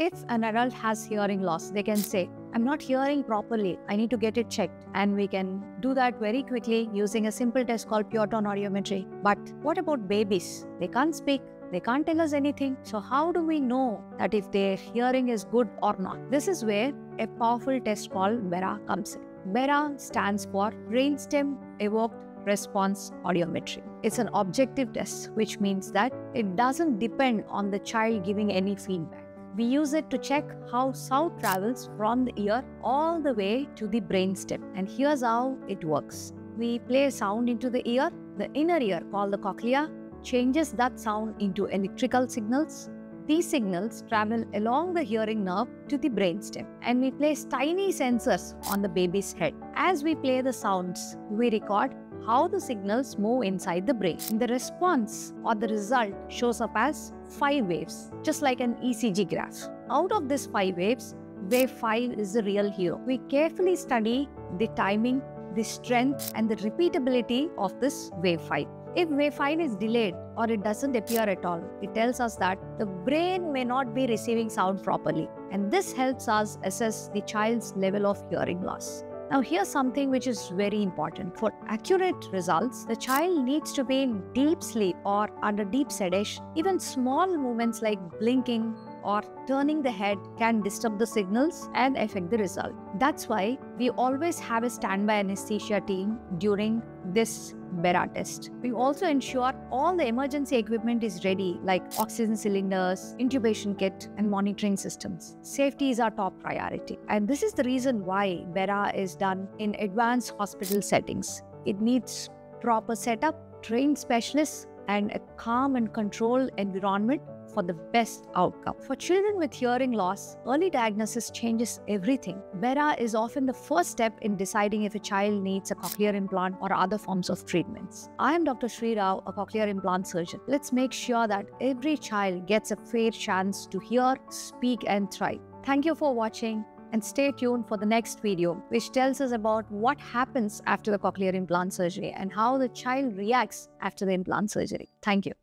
If an adult has hearing loss, they can say, I'm not hearing properly, I need to get it checked. And we can do that very quickly using a simple test called pure tone audiometry. But what about babies? They can't speak. They can't tell us anything. So how do we know that if their hearing is good or not? This is where a powerful test called BERA comes in. BERA stands for Brainstem Evoked Response Audiometry. It's an objective test, which means that it doesn't depend on the child giving any feedback. We use it to check how sound travels from the ear all the way to the brainstem. And here's how it works. We play a sound into the ear. The inner ear, called the cochlea, changes that sound into electrical signals. These signals travel along the hearing nerve to the brainstem, and we place tiny sensors on the baby's head. As we play the sounds, we record how the signals move inside the brain. The response or the result shows up as 5 waves, just like an ECG graph. Out of these 5 waves, wave 5 is the real hero. We carefully study the timing, the strength, and the repeatability of this wave 5. If wave 5 is delayed or it doesn't appear at all, it tells us that the brain may not be receiving sound properly. And this helps us assess the child's level of hearing loss. Now here's something which is very important. For accurate results, the child needs to be in deep sleep or under deep sedation. Even small movements like blinking or turning the head can disturb the signals and affect the result. That's why we always have a standby anesthesia team during this BERA test. We also ensure all the emergency equipment is ready, like oxygen cylinders, intubation kit, and monitoring systems. Safety is our top priority. And this is the reason why BERA is done in advanced hospital settings. It needs proper setup, trained specialists, and a calm and controlled environment for the best outcome. For children with hearing loss, early diagnosis changes everything. BERA is often the first step in deciding if a child needs a cochlear implant or other forms of treatments. I am Dr. Sri Rao, a cochlear implant surgeon. Let's make sure that every child gets a fair chance to hear, speak, and thrive. Thank you for watching, and stay tuned for the next video, which tells us about what happens after the cochlear implant surgery and how the child reacts after the implant surgery. Thank you.